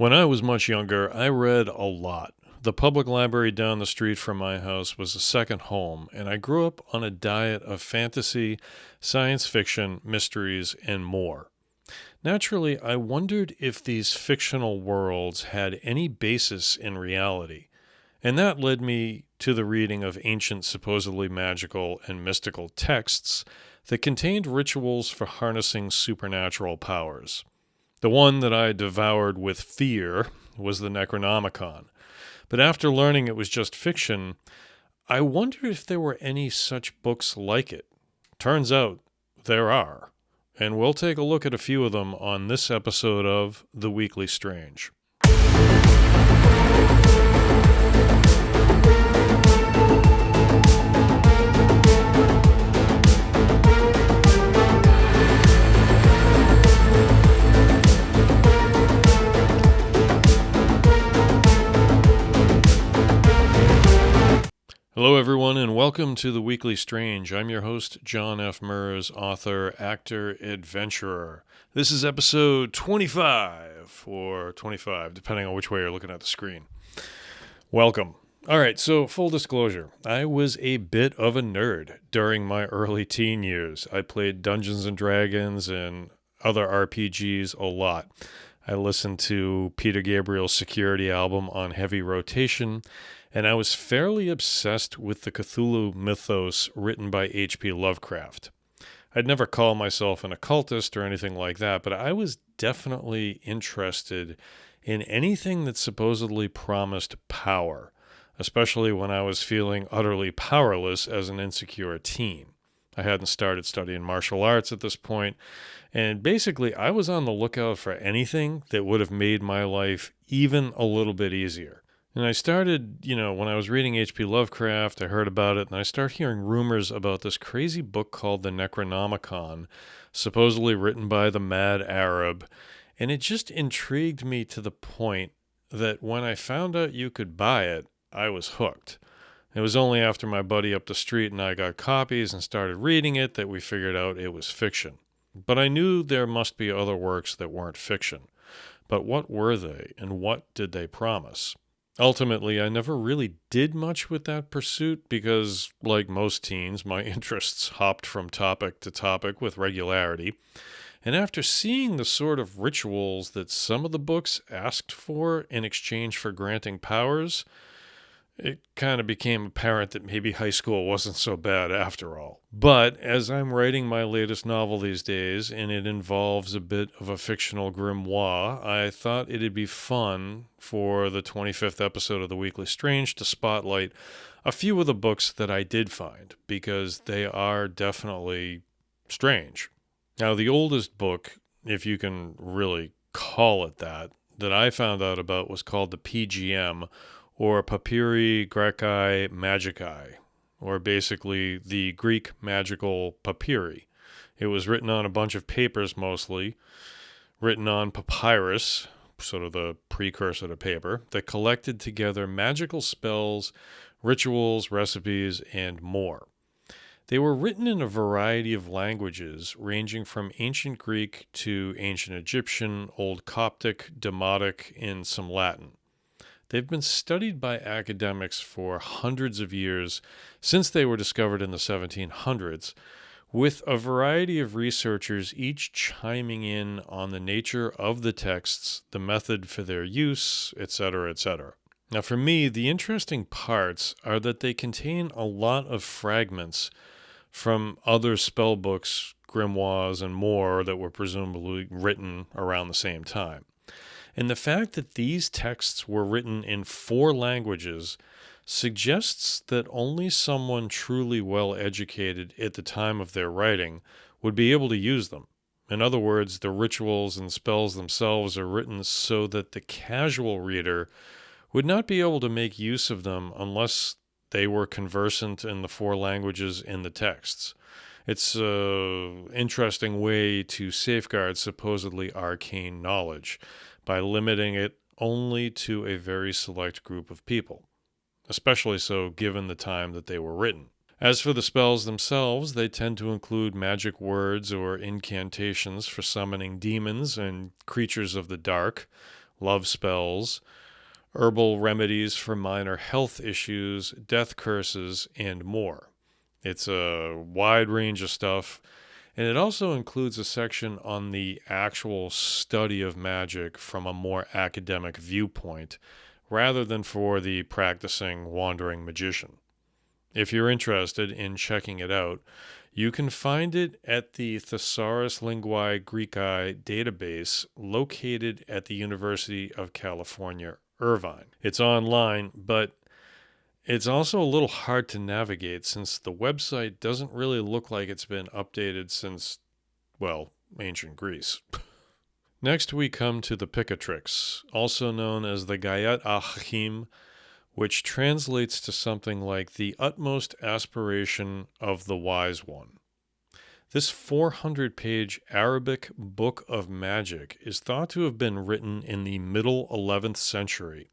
When I was much younger, I read a lot. The public library down the street from my house was a second home, and I grew up on a diet of fantasy, science fiction, mysteries, and more. Naturally, I wondered if these fictional worlds had any basis in reality, and that led me to the reading of ancient, supposedly magical and mystical texts that contained rituals for harnessing supernatural powers. The one that I devoured with fear was the Necronomicon. But after learning it was just fiction, I wondered if there were any such books like it. Turns out there are. And we'll take a look at a few of them on this episode of The Weekly Strange. Hello, everyone, and welcome to The Weekly Strange. I'm your host, John F. Murs, author, actor, adventurer. This is episode 25, or 25, depending on which way you're looking at the screen. Welcome. All right, so full disclosure, I was a bit of a nerd during my early teen years. I played Dungeons & Dragons and other RPGs a lot. I listened to Peter Gabriel's Security album on heavy rotation, and I was fairly obsessed with the Cthulhu mythos written by H.P. Lovecraft. I'd never call myself an occultist or anything like that, but I was definitely interested in anything that supposedly promised power, especially when I was feeling utterly powerless as an insecure teen. I hadn't started studying martial arts at this point, and basically I was on the lookout for anything that would have made my life even a little bit easier. And I started, when I was reading H.P. Lovecraft, I heard about it, and I started hearing rumors about this crazy book called the Necronomicon, supposedly written by the mad Arab, and it just intrigued me to the point that when I found out you could buy it, I was hooked. It was only after my buddy up the street and I got copies and started reading it that we figured out it was fiction. But I knew there must be other works that weren't fiction. But what were they, and what did they promise? Ultimately, I never really did much with that pursuit because, like most teens, my interests hopped from topic to topic with regularity. And after seeing the sort of rituals that some of the books asked for in exchange for granting powers, it kind of became apparent that maybe high school wasn't so bad after all. But as I'm writing my latest novel these days, and it involves a bit of a fictional grimoire, I thought it'd be fun for the 25th episode of The Weekly Strange to spotlight a few of the books that I did find, because they are definitely strange. Now, the oldest book, if you can really call it that I found out about was called the PGM, or Papyri Graecae Magicae, or basically the Greek magical papyri. It was written on a bunch of papers mostly, written on papyrus, sort of the precursor to paper, that collected together magical spells, rituals, recipes, and more. They were written in a variety of languages, ranging from ancient Greek to ancient Egyptian, Old Coptic, Demotic, and some Latin. They've been studied by academics for hundreds of years since they were discovered in the 1700s, with a variety of researchers each chiming in on the nature of the texts, the method for their use, etc., etc. Now, for me, the interesting parts are that they contain a lot of fragments from other spell books, grimoires, and more that were presumably written around the same time. And the fact that these texts were written in 4 languages suggests that only someone truly well educated at the time of their writing would be able to use them. In other words, the rituals and spells themselves are written so that the casual reader would not be able to make use of them unless they were conversant in the 4 languages in the texts. It's an interesting way to safeguard supposedly arcane knowledge by limiting it only to a very select group of people, especially so given the time that they were written. As for the spells themselves, they tend to include magic words or incantations for summoning demons and creatures of the dark, love spells, herbal remedies for minor health issues, death curses, and more. It's a wide range of stuff, and it also includes a section on the actual study of magic from a more academic viewpoint, rather than for the practicing wandering magician. If you're interested in checking it out, you can find it at the Thesaurus Linguae Graecae database located at the University of California, Irvine. It's online, but it's also a little hard to navigate since the website doesn't really look like it's been updated since, well, ancient Greece. Next, we come to the Picatrix, also known as the Gayat Achim, which translates to something like the utmost aspiration of the wise one. This 400-page Arabic book of magic is thought to have been written in the middle 11th century,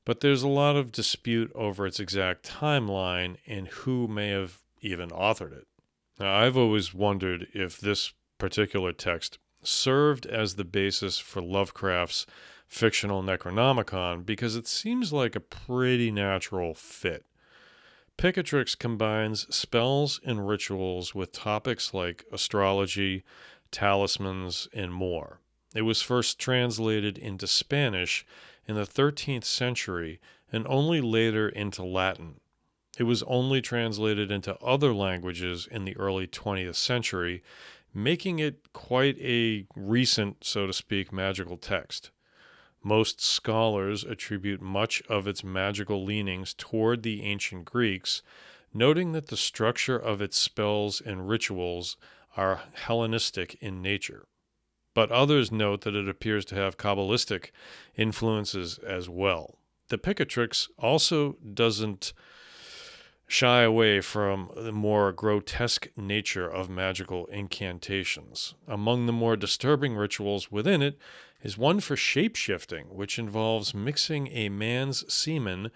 but there's a lot of dispute over its exact timeline and who may have even authored it. Now, I've always wondered if this particular text served as the basis for Lovecraft's fictional Necronomicon because it seems like a pretty natural fit. Picatrix combines spells and rituals with topics like astrology, talismans, and more. It was first translated into Spanish in the 13th century and only later into Latin. It was only translated into other languages in the early 20th century, making it quite a recent, so to speak, magical text. Most scholars attribute much of its magical leanings toward the ancient Greeks, noting that the structure of its spells and rituals are Hellenistic in nature. But others note that it appears to have Kabbalistic influences as well. The Picatrix also doesn't shy away from the more grotesque nature of magical incantations. Among the more disturbing rituals within it is one for shape-shifting, which involves mixing a man's semen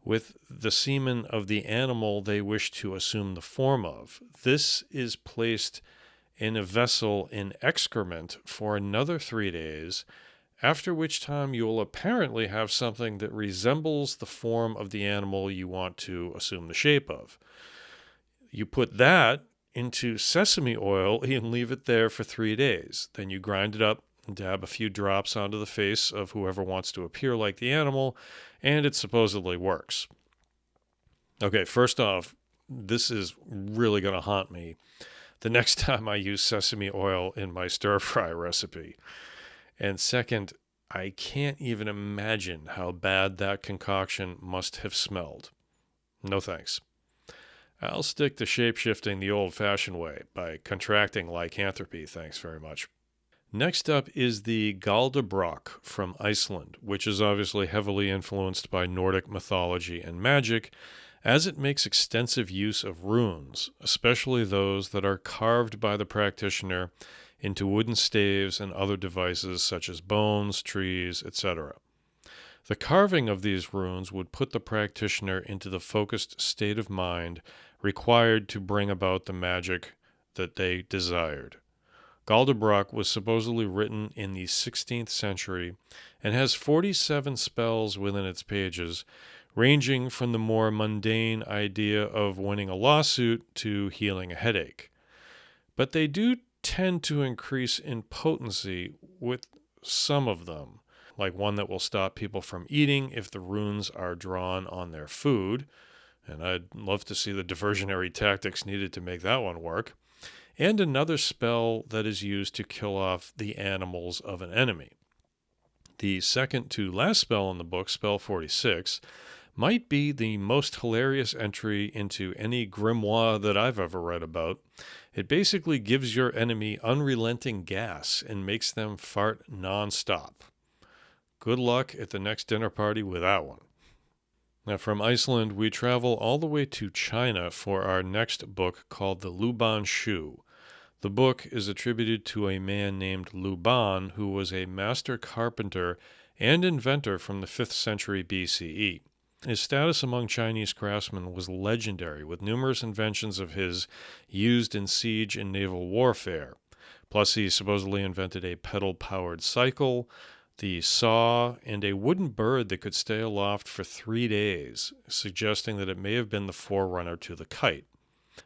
with the semen of the animal they wish to assume the form of. This is placed in a vessel in excrement for another 3 days, after which time you will apparently have something that resembles the form of the animal you want to assume the shape of. You put that into sesame oil and leave it there for 3 days. Then you grind it up and dab a few drops onto the face of whoever wants to appear like the animal, and it supposedly works. Okay, first off, this is really going to haunt me the next time I use sesame oil in my stir-fry recipe. And second, I can't even imagine how bad that concoction must have smelled. No thanks. I'll stick to shape-shifting the old-fashioned way by contracting lycanthropy, thanks very much. Next up is the Galdebrok from Iceland, which is obviously heavily influenced by Nordic mythology and magic, as it makes extensive use of runes, especially those that are carved by the practitioner into wooden staves and other devices such as bones, trees, etc. The carving of these runes would put the practitioner into the focused state of mind required to bring about the magic that they desired. Galdebrok was supposedly written in the 16th century and has 47 spells within its pages, ranging from the more mundane idea of winning a lawsuit to healing a headache. But they do tend to increase in potency with some of them, like one that will stop people from eating if the runes are drawn on their food, and I'd love to see the diversionary tactics needed to make that one work, and another spell that is used to kill off the animals of an enemy. The second to last spell in the book, spell 46, might be the most hilarious entry into any grimoire that I've ever read about. It basically gives your enemy unrelenting gas and makes them fart nonstop. Good luck at the next dinner party with that one. Now, from Iceland, we travel all the way to China for our next book called the Luban Shu. The book is attributed to a man named Luban, who was a master carpenter and inventor from the 5th century BCE. His status among Chinese craftsmen was legendary, with numerous inventions of his used in siege and naval warfare. Plus, he supposedly invented a pedal-powered cycle, the saw, and a wooden bird that could stay aloft for 3 days, suggesting that it may have been the forerunner to the kite.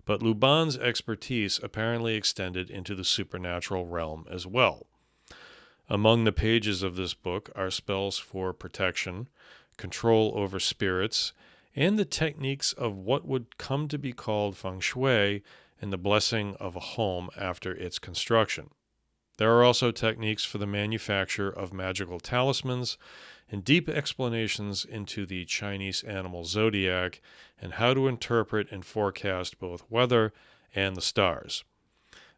But Luban's expertise apparently extended into the supernatural realm as well. Among the pages of this book are spells for protection, control over spirits, and the techniques of what would come to be called feng shui and the blessing of a home after its construction. There are also techniques for the manufacture of magical talismans and deep explanations into the Chinese animal zodiac and how to interpret and forecast both weather and the stars.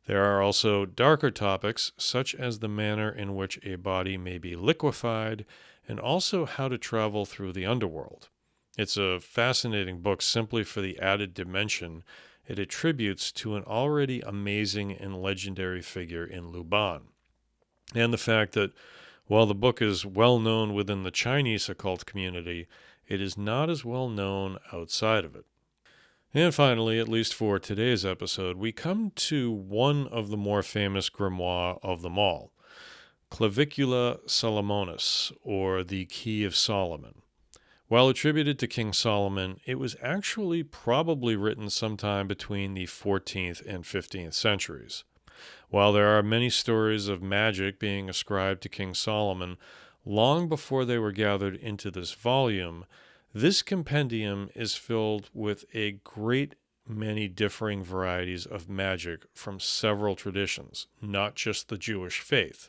There are also darker topics, such as the manner in which a body may be liquefied, and also how to travel through the underworld. It's a fascinating book simply for the added dimension it attributes to an already amazing and legendary figure in Luban, and the fact that while the book is well known within the Chinese occult community, it is not as well known outside of it. And finally, at least for today's episode, we come to one of the more famous grimoire of them all, Clavicula Solomonis, or the Key of Solomon. While attributed to King Solomon, it was actually probably written sometime between the 14th and 15th centuries. While there are many stories of magic being ascribed to King Solomon long before they were gathered into this volume, this compendium is filled with a great many differing varieties of magic from several traditions, not just the Jewish faith.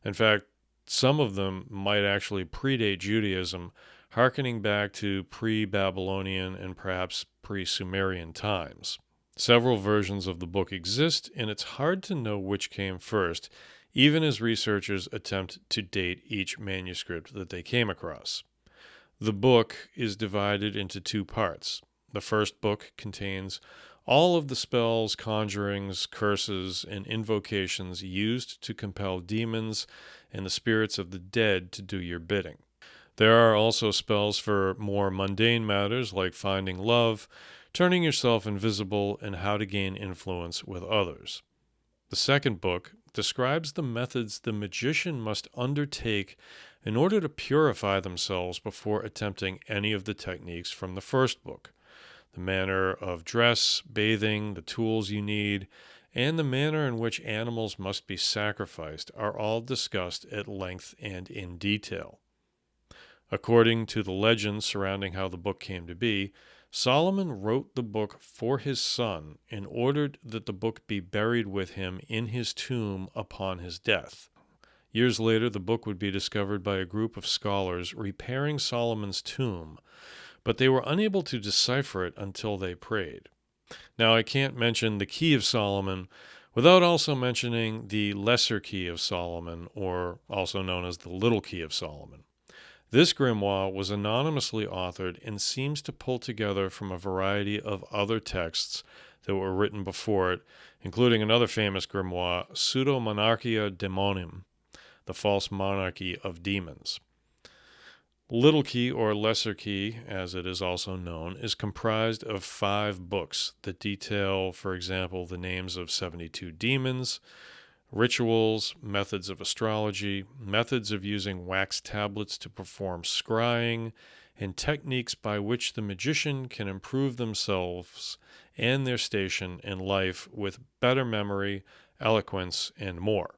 In fact, some of them might actually predate Judaism, hearkening back to pre-Babylonian and perhaps pre-Sumerian times. Several versions of the book exist, and it's hard to know which came first, even as researchers attempt to date each manuscript that they came across. The book is divided into 2 parts. The first book contains all of the spells, conjurings, curses, and invocations used to compel demons and the spirits of the dead to do your bidding. There are also spells for more mundane matters like finding love, turning yourself invisible, and how to gain influence with others. The second book describes the methods the magician must undertake in order to purify themselves before attempting any of the techniques from the first book. The manner of dress, bathing, the tools you need, and the manner in which animals must be sacrificed are all discussed at length and in detail. According to the legend surrounding how the book came to be, Solomon wrote the book for his son and ordered that the book be buried with him in his tomb upon his death. Years later, the book would be discovered by a group of scholars repairing Solomon's tomb, but they were unable to decipher it until they prayed. Now, I can't mention the Key of Solomon without also mentioning the Lesser Key of Solomon, or also known as the Little Key of Solomon. This grimoire was anonymously authored and seems to pull together from a variety of other texts that were written before it, including another famous grimoire, Pseudo-Monarchia Daemonim, the false monarchy of demons. Little Key, or Lesser Key, as it is also known, is comprised of 5 books that detail, for example, the names of 72 demons, rituals, methods of astrology, methods of using wax tablets to perform scrying, and techniques by which the magician can improve themselves and their station in life with better memory, eloquence, and more.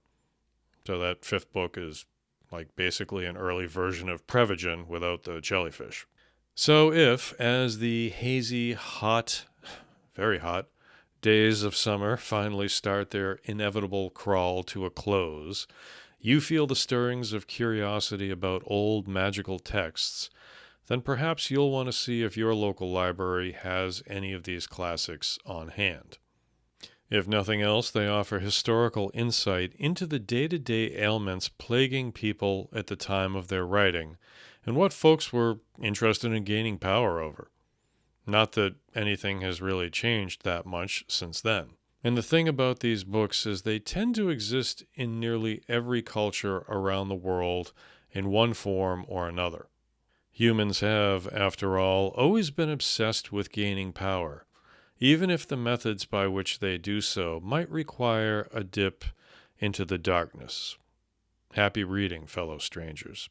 So that 5th book is like basically an early version of Prevagen without the jellyfish. So if, as the hazy, hot, very hot, days of summer finally start their inevitable crawl to a close, you feel the stirrings of curiosity about old magical texts, then perhaps you'll want to see if your local library has any of these classics on hand. If nothing else, they offer historical insight into the day-to-day ailments plaguing people at the time of their writing, and what folks were interested in gaining power over. Not that anything has really changed that much since then. And the thing about these books is they tend to exist in nearly every culture around the world in one form or another. Humans have, after all, always been obsessed with gaining power, even if the methods by which they do so might require a dip into the darkness. Happy reading, fellow strangers.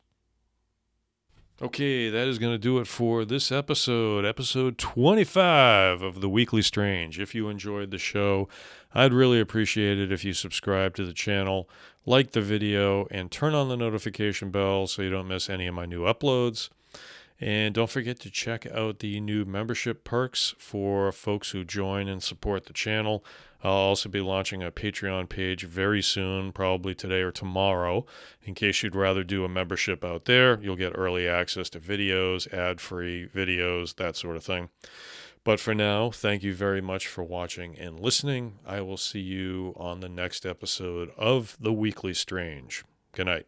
Okay, that is going to do it for this episode 25 of The Weekly Strange. If you enjoyed the show, I'd really appreciate it if you subscribe to the channel, like the video, and turn on the notification bell so you don't miss any of my new uploads. And don't forget to check out the new membership perks for folks who join and support the channel. I'll also be launching a Patreon page very soon, probably today or tomorrow. In case you'd rather do a membership out there, you'll get early access to videos, ad-free videos, that sort of thing. But for now, thank you very much for watching and listening. I will see you on the next episode of The Weekly Strange. Good night.